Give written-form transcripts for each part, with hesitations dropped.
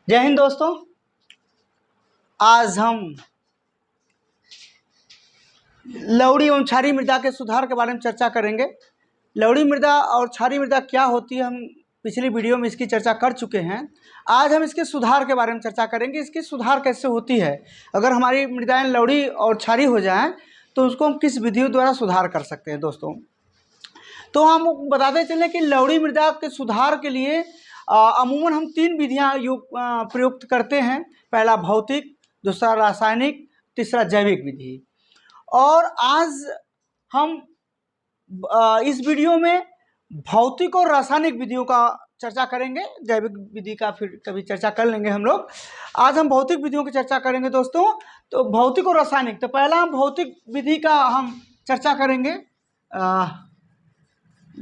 जय हिंद दोस्तों। आज हम लवड़ी एवं क्षारीय मृदा के सुधार के बारे में चर्चा करेंगे। लवड़ी मृदा और क्षारीय मृदा क्या होती है, हम पिछली वीडियो में इसकी चर्चा कर चुके हैं। आज हम इसके सुधार के बारे में चर्चा करेंगे। इसकी सुधार कैसे होती है, अगर हमारी मृदाएं लवड़ी और क्षारीय हो जाएं तो उसको हम किस विधियों द्वारा सुधार कर सकते हैं। दोस्तों, तो हम बताते चलें कि लवड़ी मृदा के सुधार के लिए अमूमन हम 3 विधियाँ प्रयुक्त करते हैं। पहला भौतिक, दूसरा रासायनिक, तीसरा जैविक विधि। और आज हम इस वीडियो में भौतिक और रासायनिक विधियों का चर्चा करेंगे। जैविक विधि का फिर कभी चर्चा कर लेंगे हम लोग। आज हम भौतिक विधियों की चर्चा करेंगे दोस्तों। तो भौतिक और रासायनिक, तो पहला हम भौतिक विधि का हम चर्चा करेंगे।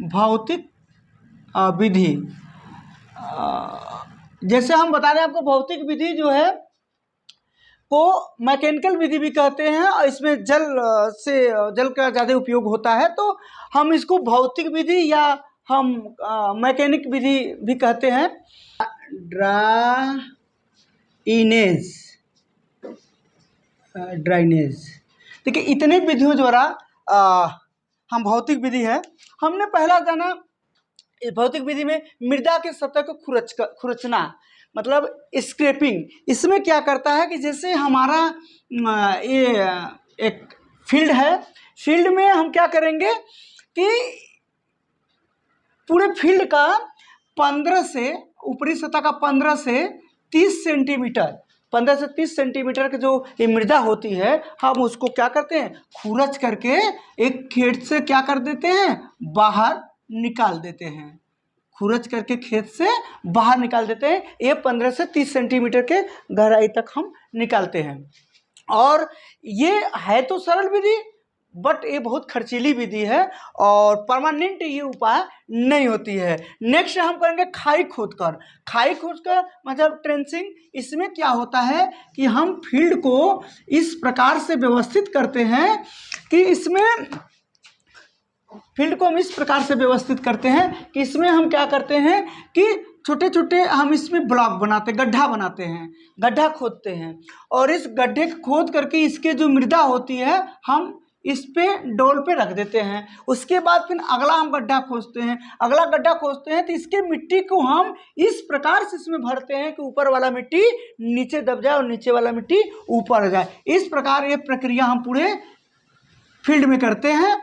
भौतिक विधि, जैसे हम बता रहे हैं आपको, भौतिक विधि जो है को मैकेनिकल विधि भी कहते हैं और इसमें जल का ज़्यादा उपयोग होता है, तो हम इसको भौतिक विधि या हम मैकेनिक विधि भी कहते हैं। ड्राइनेज, देखिए इतने विधियों द्वारा हम भौतिक विधि है। हमने पहला जाना इस भौतिक विधि में मृदा के सतह को खुरचना, मतलब स्क्रैपिंग। इसमें क्या करता है कि जैसे हमारा ये एक फील्ड है, फील्ड में हम क्या करेंगे कि पूरे फील्ड का 15 से ऊपरी सतह का 15 से 30 सेंटीमीटर 15 से 30 सेंटीमीटर की जो ये मृदा होती है, हम उसको क्या करते हैं, खुरच करके एक खेत से क्या कर देते हैं, बाहर निकाल देते हैं। खुरच करके खेत से बाहर निकाल देते हैं। ये 15 से 30 सेंटीमीटर के गहराई तक हम निकालते हैं। और ये है तो सरल विधि, बट ये बहुत खर्चीली विधि है और परमानेंट ये उपाय नहीं होती है। नेक्स्ट हम करेंगे खाई खोदकर। खाई खोदकर मतलब ट्रेंचिंग। इसमें क्या होता है कि हम फील्ड को इस प्रकार से व्यवस्थित करते हैं कि इसमें हम क्या करते हैं कि छोटे छोटे हम इसमें ब्लॉक बनाते, गड्ढा बनाते हैं, गड्ढा खोदते हैं। और इस गड्ढे को खोद करके इसके जो मृदा होती है हम इस पे डोल पे रख देते हैं। उसके बाद फिर अगला हम गड्ढा खोदते हैं, तो इसके मिट्टी को हम इस प्रकार से इसमें भरते हैं कि ऊपर वाला मिट्टी नीचे दब जाए और नीचे वाला मिट्टी ऊपर आ जाए। इस प्रकार ये प्रक्रिया हम पूरे फील्ड में करते हैं।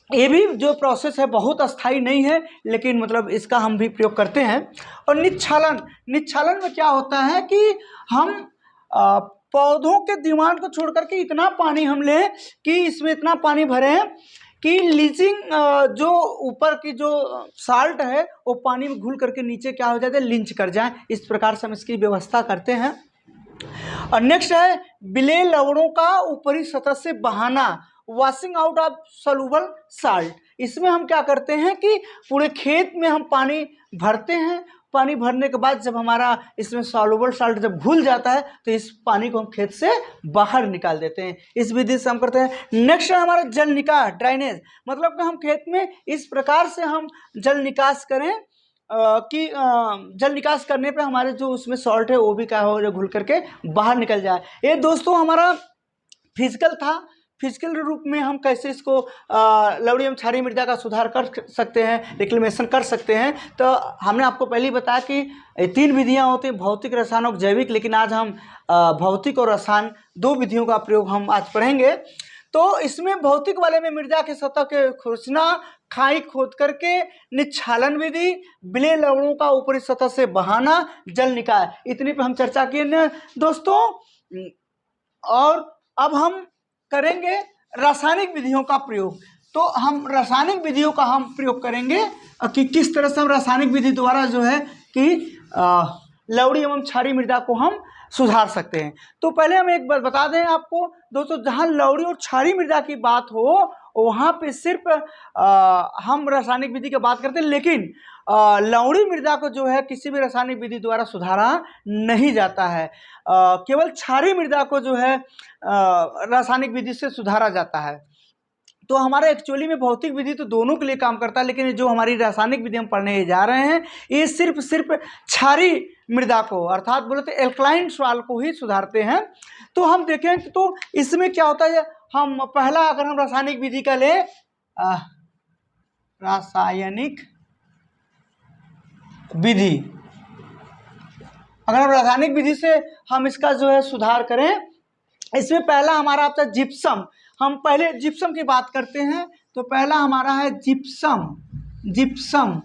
ये भी जो प्रोसेस है बहुत अस्थाई नहीं है, लेकिन मतलब इसका हम भी प्रयोग करते हैं। और निच्छालन में क्या होता है कि हम पौधों के दीवार को छोड़ करके इतना पानी हम लें कि इसमें इतना पानी भरें कि लीचिंग जो ऊपर की जो साल्ट है वो पानी में घुल करके नीचे क्या हो जाता है, लिंच कर जाए। इस प्रकार से हम इसकी व्यवस्था करते हैं। और नेक्स्ट है विलेय लवणों का ऊपरी सतह से बहाना, washing out of soluble salt. इसमें हम क्या करते हैं कि पूरे खेत में हम पानी भरते हैं। पानी भरने के बाद जब हमारा इसमें सॉल्युबल साल्ट जब घुल जाता है तो इस पानी को हम खेत से बाहर निकाल देते हैं। इस विधि से हम करते हैं। नेक्स्ट है हमारा जल निकास, ड्राइनेज। मतलब कि हम खेत में इस प्रकार से हम जल निकास करें कि जल निकास करने पे हमारे जो उसमें सॉल्ट है वो भी क्या हो, घुल करके बाहर निकल जाए। ये दोस्तों हमारा फिजिकल था। फिजिकल रूप में हम कैसे इसको लवड़ी एवं क्षारीय मृदा का सुधार कर सकते हैं, रिक्लेमेशन कर सकते हैं। तो हमने आपको पहले ही बताया कि 3 विधियां होती हैं, भौतिक, रासायनिक, जैविक। लेकिन आज हम भौतिक और रसायन 2 विधियों का प्रयोग हम आज पढ़ेंगे। तो इसमें भौतिक वाले में मृदा के सतह के खुरचना, खाई खोद करके, निच्छालन विधि, विलेय लवणों का ऊपरी सतह से बहाना, जल निकाय, इतनी पे हम चर्चा किए न दोस्तों। और अब हम करेंगे रासायनिक विधियों का प्रयोग। तो हम रासायनिक विधियों का हम प्रयोग करेंगे कि किस तरह से हम रासायनिक विधि द्वारा जो है कि लवड़ी एवं क्षारीय मृदा को हम सुधार सकते हैं। तो पहले हम एक बात बता दें आपको दोस्तों, जहाँ लवड़ी और क्षारीय मृदा की बात हो वहाँ पे सिर्फ हम रासायनिक विधि की बात करते हैं। लेकिन लवड़ी मृदा को जो है किसी भी रासायनिक विधि द्वारा सुधारा नहीं जाता है। केवल क्षारीय मृदा को जो है रासायनिक विधि से सुधारा जाता है। तो हमारा एक्चुअली में भौतिक विधि तो दोनों के लिए काम करता है, लेकिन जो हमारी रासायनिक विधि हम पढ़ने जा रहे हैं ये सिर्फ क्षारीय मृदा को, अर्थात बोले तो एल्कलाइन सॉइल को ही सुधारते हैं। तो हम देखें तो इसमें क्या होता है, हम पहला अगर हम रासायनिक विधि का ले, रासायनिक विधि, अगर हम रासायनिक विधि से हम इसका जो है सुधार करें, इसमें पहला हमारा आता है जिप्सम। हम पहले जिप्सम की बात करते हैं, तो पहला हमारा है जिप्सम। जिप्सम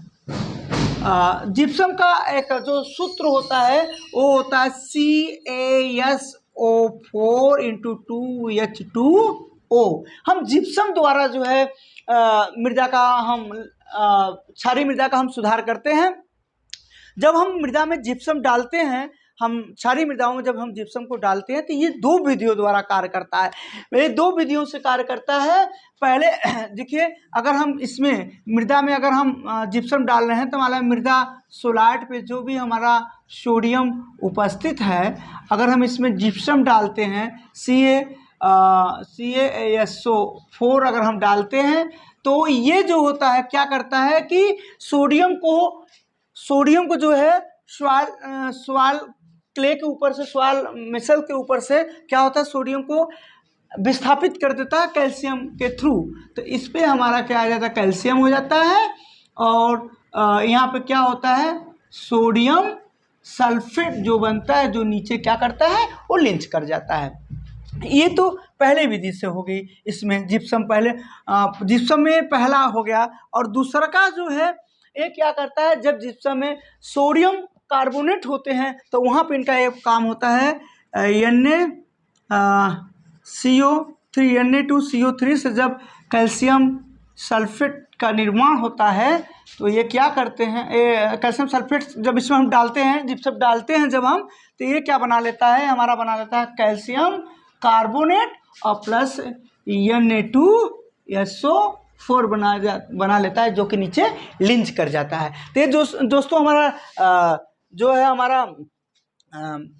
जिप्सम का एक जो सूत्र होता है वो होता है CaSO4 × 2H2O। हम जिप्सम द्वारा जो है मृदा का हम क्षारीय मृदा का हम सुधार करते हैं। जब हम मृदा में जिप्सम डालते हैं, हम क्षारीय मृदाओं में जब हम जिप्सम को डालते हैं तो ये दो विधियों द्वारा कार्य करता है। ये दो विधियों से कार्य करता है। पहले देखिए, अगर हम इसमें मृदा में अगर हम जिप्सम डाल रहे हैं तो हमारा मृदा सोलाइट पे जो भी हमारा सोडियम उपस्थित है, अगर हम इसमें जिप्सम डालते हैं CaSO4 अगर हम डालते हैं तो ये जो होता है क्या करता है कि सोडियम को जो है सॉइल क्ले के ऊपर से, सॉइल मिसल के ऊपर से क्या होता है, सोडियम को विस्थापित कर देता है कैल्शियम के थ्रू। तो इस पे हमारा क्या आ जाता है, कैल्शियम हो जाता है। और यहाँ पे क्या होता है, सोडियम सल्फेट जो बनता है, जो नीचे क्या करता है, वो लिंच कर जाता है। ये तो पहले विधि से हो गई। इसमें जिप्सम पहले जिप्सम में पहला हो गया। और दूसरा का जो है ये क्या करता है, जब जिप्सम में सोडियम कार्बोनेट होते हैं तो वहाँ पे इनका एक काम होता है, Na2CO3 से जब कैल्शियम सल्फेट का निर्माण होता है तो ये क्या करते हैं, कैल्शियम सल्फेट जब इसमें हम डालते हैं, जिप्सम डालते हैं जब हम, तो ये क्या बना लेता है, हमारा बना लेता है कैल्शियम कार्बोनेट और प्लस Na2SO4 बना लेता है, जो कि नीचे लिंच कर जाता है। तो ये दोस्तों हमारा जो है हमारा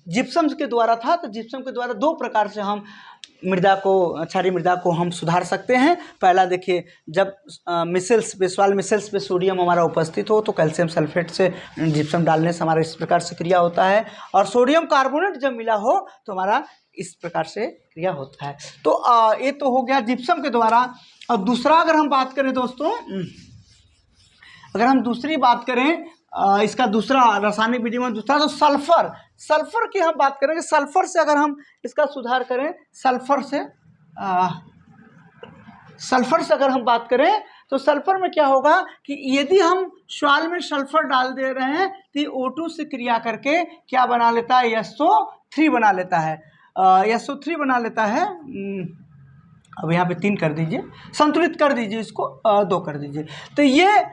जिप्सम के द्वारा था। तो जिप्सम के द्वारा दो प्रकार से हम मृदा को, क्षारीय मृदा को हम सुधार सकते हैं। पहला देखिए, जब मिसल्स पे, सॉइल मिसल्स पे सोडियम हमारा उपस्थित हो तो कैल्शियम सल्फेट से जिप्सम डालने से हमारा इस प्रकार से क्रिया होता है। और सोडियम कार्बोनेट जब मिला हो तो हमारा इस प्रकार से क्रिया होता है। तो ये तो हो गया जिप्सम के द्वारा। और दूसरा अगर हम बात करें दोस्तों, अगर हम दूसरी बात करें इसका दूसरा रासायनिक विधि में दूसरा, तो सल्फर की हम बात करेंगे। सल्फर से अगर हम इसका सुधार करें, सल्फर से अगर हम बात करें तो सल्फर में क्या होगा कि यदि हम सॉइल में सल्फर डाल दे रहे हैं तो O2 से क्रिया करके क्या बना लेता है, SO3 बना लेता है। SO3 बना लेता है। अब यहाँ पे 3 कर दीजिए, संतुलित कर दीजिए, इसको 2 कर दीजिए। तो ये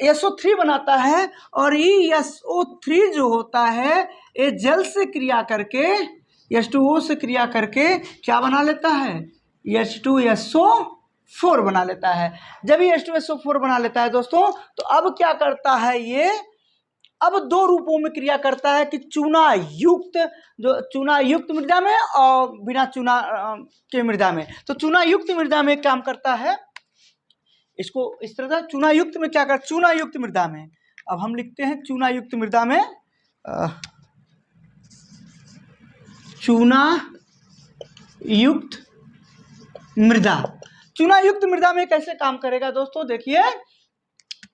SO3 बनाता है। और ये SO3 जो होता है ये जल से क्रिया करके, H2O से क्रिया करके क्या बना लेता है, H2SO4 बना लेता है। जब ये H2SO4 बना लेता है दोस्तों, तो अब क्या करता है, ये अब दो रूपों में क्रिया करता है कि चूना युक्त मृदा में और बिना चूना के मृदा में। तो चूना युक्त मृदा में काम करता है, इसको इस तरह से चूना युक्त में क्या कर, चूना युक्त मृदा में, अब हम लिखते हैं चूना युक्त मृदा में, चूना युक्त मृदा में कैसे काम करेगा दोस्तों, देखिए।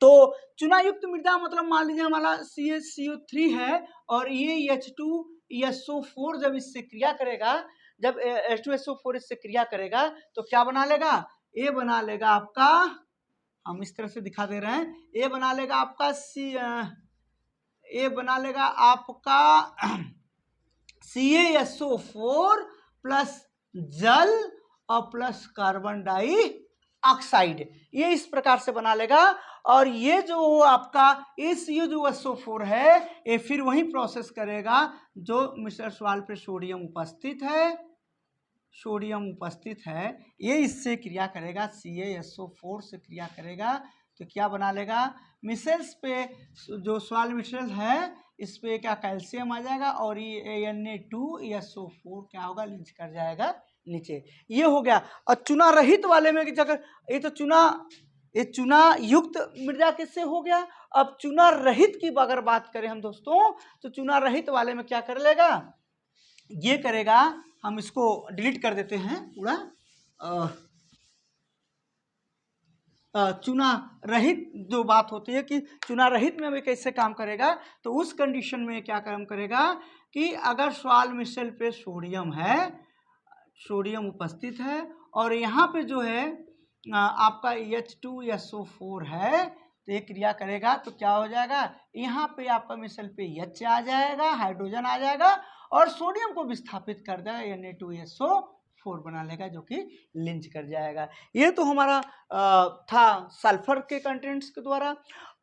तो चूना युक्त मृदा मतलब मान लीजिए हमारा CaCO3 है और ये H2SO4 जब इससे क्रिया करेगा, जब H2SO4 इससे क्रिया करेगा तो क्या बना लेगा, ये बना लेगा आपका, हम इस तरह से दिखा दे रहे हैं, ये बना लेगा आपका CaSO4 प्लस जल और प्लस कार्बन डाइऑक्साइड, ये इस प्रकार से बना लेगा। और ये जो आपका ACO4 है ये फिर वही प्रोसेस करेगा जो मिश्र सॉइल पे सोडियम उपस्थित है, ये इससे क्रिया करेगा, CaSO4 से क्रिया करेगा। तो क्या बना लेगा, मिसल्स पे जो सॉइल मिसल्स है इस पे क्या कैल्शियम आ जाएगा और ये Na2SO4 क्या होगा, लिंच कर जाएगा नीचे। ये हो गया। और चूना रहित वाले में जगह, ये तो चूना ये चूना युक्त मृदा किससे हो गया। अब चूना रहित की अगर बात करें हम दोस्तों, तो चूना रहित वाले में क्या कर लेगा, ये करेगा, हम इसको डिलीट कर देते हैं पूरा। चूना रहित जो बात होती है कि चूना रहित में भी कैसे काम करेगा, तो उस कंडीशन में क्या काम करेगा कि अगर सॉल्ट मिश्रण पे सोडियम है, सोडियम उपस्थित है, और यहाँ पे जो है आपका H2SO4 है, तो ये क्रिया करेगा तो क्या हो जाएगा, यहाँ पे आपका मिश्रण पे H आ जाएगा, हाइड्रोजन आ जाएगा, और सोडियम को विस्थापित कर देगा, Na2SO4 बना लेगा, जो कि लिंच कर जाएगा। ये तो हमारा था सल्फर के कंटेंट्स के द्वारा।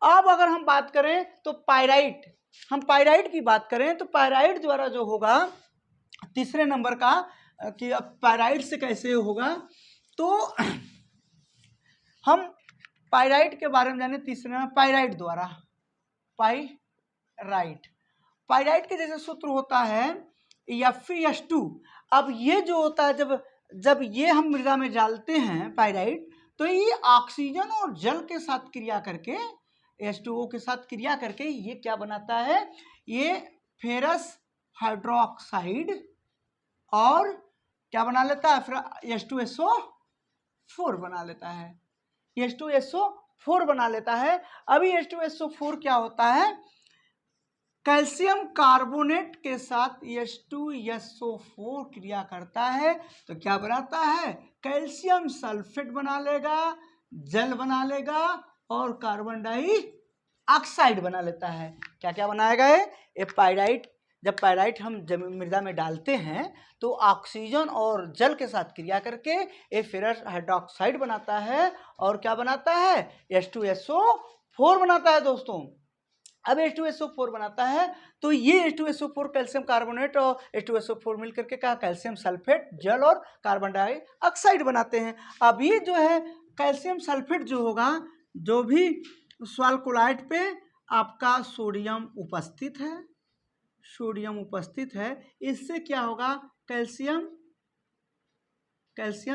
अब अगर हम बात करें तो पायराइट, हम पायराइट की बात करें तो पायराइट द्वारा जो होगा तीसरे नंबर का, कि अब पायराइट से कैसे होगा, तो हम पायराइट के बारे में जाने तीसरे नंबर पायराइट द्वारा। पायराइट के जैसे सूत्र होता है Fe2। अब ये जो होता है, जब ये हम मृदा में डालते हैं पायराइट, तो ये ऑक्सीजन और जल के साथ क्रिया करके, H2O के साथ क्रिया करके ये क्या बनाता है, ये फेरस हाइड्रोक्साइड और क्या बना लेता है, फिर H2SO4 बना लेता है, H2SO4 बना लेता है। अभी H2SO4 क्या होता है, कैल्शियम कार्बोनेट के साथ H2SO4 क्रिया करता है, तो क्या बनाता है, कैल्शियम सल्फेट बना लेगा, जल बना लेगा, और कार्बन डाइऑक्साइड बना लेता है। क्या क्या बनाएगा ये पायराइट। जब पायराइट हम मृदा में डालते हैं तो ऑक्सीजन और जल के साथ क्रिया करके ये फेरस हाइड्रोक्साइड बनाता है, और क्या बनाता है, H2SO4 बनाता है दोस्तों। अब H2SO4 बनाता है, तो ये H2SO4 कैल्शियम कार्बोनेट और H2SO4 मिलकर के क्या, कैल्शियम सल्फेट, जल और कार्बन डाइऑक्साइड बनाते हैं। अब ये जो है कैल्शियम सल्फेट जो होगा, जो भी सल्फोलाइट पे आपका सोडियम उपस्थित है, इससे क्या होगा, कैल्शियम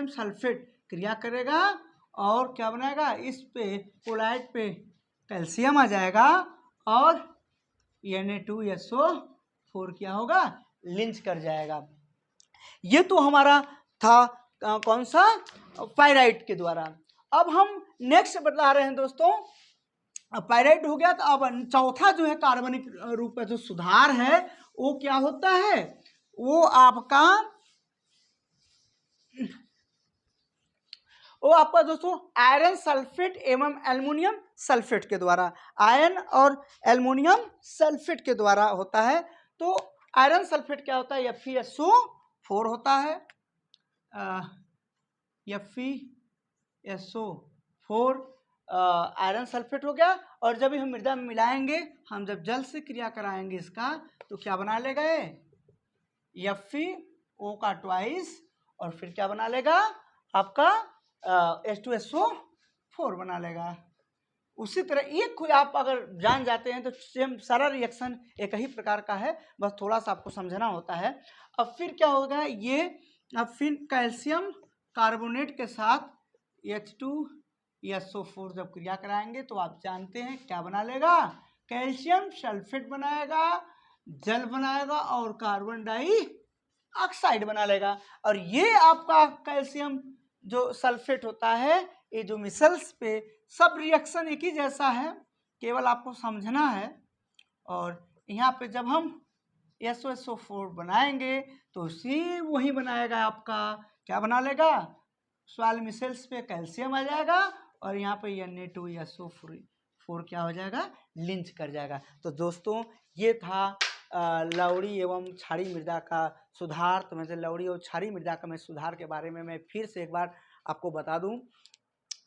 सल्फेट क्रिया करेगा और क्या बनाएगा, इस पे कोलाइट पे कैल्शियम आ जाएगा, और Na2SO4 क्या होगा, लिंच कर जाएगा। ये तो हमारा था कौन सा, पायराइट के द्वारा। अब हम नेक्स्ट बता रहे हैं दोस्तों, पायराइट हो गया, तो अब चौथा जो है कार्बनिक रूप का जो सुधार है, वो क्या होता है, वो आपका दोस्तों आयरन सल्फेट एवं एल्युमिनियम सल्फेट के द्वारा, आयरन और एल्युमिनियम सल्फेट के द्वारा होता है। तो आयरन सल्फेट क्या होता है, FeSO4 होता है, FeSO4 आयरन सल्फेट हो गया। और जब हम मृदा में मिलाएंगे, हम जब जल से क्रिया कराएंगे इसका, तो क्या बना लेगा ये FeO का ट्वाइस, और फिर क्या बना लेगा आपका H2SO4 बना लेगा। उसी तरह एक आप अगर जान जाते हैं तो सेम सारा रिएक्शन एक ही प्रकार का है, बस थोड़ा सा आपको समझना होता है। अब फिर क्या होगा, ये अब फिर कैल्शियम कार्बोनेट के साथ H2SO4 जब क्रिया कराएंगे, तो आप जानते हैं क्या बना लेगा, कैल्शियम सल्फेट बनाएगा, जल बनाएगा, और कार्बन डाइऑक्साइड बना लेगा। और ये आपका कैल्शियम जो सल्फेट होता है, ये जो मिसल्स पे सब रिएक्शन एक ही जैसा है, केवल आपको समझना है। और यहाँ पे जब हम SO4 बनाएंगे, तो सेम वही बनाएगा, आपका क्या बना लेगा, सॉइल मिसल्स पे कैल्शियम आ जाएगा, और यहाँ पे Na2SO4 क्या हो जाएगा, लिंच कर जाएगा। तो दोस्तों ये था लवड़ी एवं क्षारीय मृदा का सुधार। तो मैं लवड़ी और क्षारीय मृदा का मैं सुधार के बारे में मैं फिर से एक बार आपको बता दूं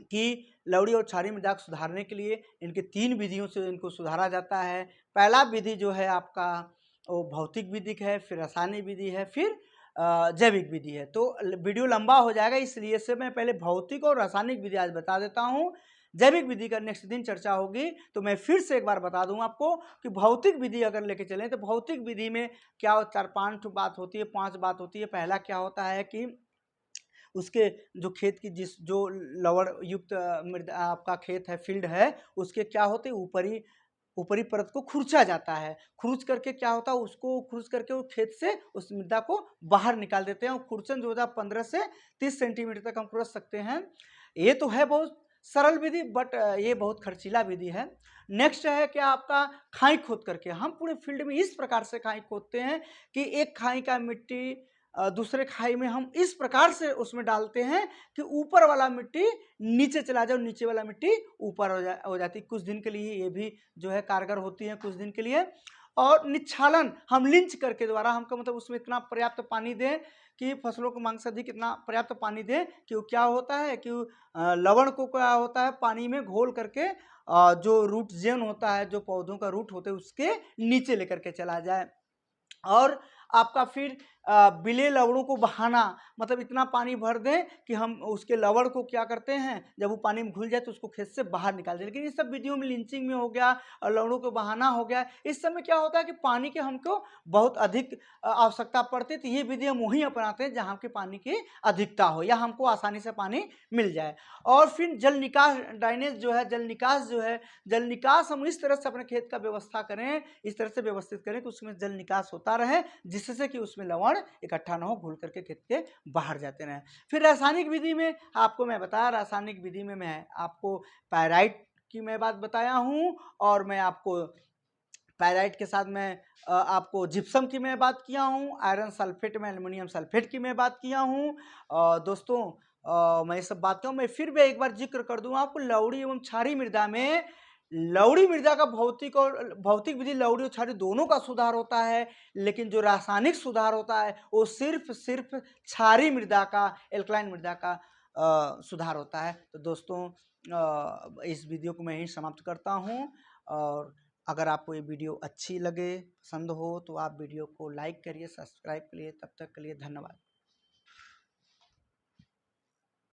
कि लवड़ी और क्षारीय मृदा को सुधारने के लिए इनके 3 विधियों से इनको सुधारा जाता है। पहला विधि जो है आपका वो भौतिक विधि है, फिर रासायनिक विधि है, फिर जैविक विधि है। तो वीडियो लंबा हो जाएगा, इसलिए से मैं पहले भौतिक और रासायनिक विधि आज बता देता हूँ। जैविक विधि का नेक्स्ट दिन चर्चा होगी। तो मैं फिर से एक बार बता दूं आपको कि भौतिक विधि अगर लेके चलें, तो भौतिक विधि में क्या 4-5 बात होती है, 5 बात होती है। पहला क्या होता है कि उसके जो खेत की जो लवण युक्त मृदा आपका खेत है, फील्ड है, उसके क्या होते हैं ऊपरी परत को खुरचा जाता है। खुरच करके क्या होता है, उसको खुरच करके वो खेत से उस मृदा को बाहर निकाल देते हैं और खुरचन जो होता है 15 से 30 सेंटीमीटर तक हम खुरच सकते हैं। ये तो है बहुत सरल विधि, बट ये बहुत खर्चीला विधि है। नेक्स्ट है कि आपका खाई खोद करके हम पूरे फील्ड में इस प्रकार से खाई खोदते हैं कि एक खाई का मिट्टी दूसरे खाई में हम इस प्रकार से उसमें डालते हैं कि ऊपर वाला मिट्टी नीचे चला जाए और नीचे वाला मिट्टी ऊपर हो जाती है। कुछ दिन के लिए ये भी जो है कारगर होती है, कुछ दिन के लिए। और निच्छालन हम लिंच करके द्वारा हमको मतलब उसमें इतना पर्याप्त पानी दें कि फसलों को मांग से अधिक इतना पर्याप्त पानी दें कि वो क्या होता है कि लवण को क्या होता है पानी में घोल करके जो रूट जेन होता है, जो पौधों का रूट होता है, उसके नीचे लेकर के चला जाए। और आपका फिर बिले लवणों को बहाना, मतलब इतना पानी भर दें कि हम उसके लवण को क्या करते हैं, जब वो पानी में घुल जाए तो उसको खेत से बाहर निकाल दें। लेकिन इस सब विधियों में लिंचिंग में हो गया और लवणों को बहाना हो गया, इस सब में क्या होता है कि पानी के हमको बहुत अधिक आवश्यकता पड़ती है। तो ये विधि हम वहीं अपनाते हैं जहाँ के पानी की अधिकता हो या हमको आसानी से पानी मिल जाए। और फिर जल निकास ड्राइनेज जो है, जल निकास हम इस तरह से अपने खेत का व्यवस्था करें, इस तरह से व्यवस्थित करें कि उसमें जल निकास होता रहे, जिससे कि उसमें लवण इकट्ठा ना हो, घुल करके खेत के बाहर जाते रहे। फिर रासायनिक विधि में आपको मैं बताया, रासायनिक विधि में मैं आपको पायराइट की मैं बात बताया हूँ, और मैं आपको पायराइट के साथ मैं आपको जिप्सम की मैं बात किया हूँ, आयरन सल्फेट में एल्युमिनियम सल्फेट की मैं बात किया हूँ। दोस्तों मैं ये सब बात किया हूँ। मैं फिर भी एक बार जिक्र कर दूँ आपको, लवड़ी एवं क्षारीय मृदा में लवड़ी मृदा का भौतिक विधि लवड़ी और क्षारीय दोनों का सुधार होता है, लेकिन जो रासायनिक सुधार होता है वो सिर्फ क्षारीय मृदा का, एल्कलाइन मृदा का सुधार होता है। तो दोस्तों इस वीडियो को मैं यहीं समाप्त करता हूँ, और अगर आपको ये वीडियो अच्छी लगे, पसंद हो, तो आप वीडियो को लाइक करिए, सब्सक्राइब करिए। तब तक के लिए धन्यवाद।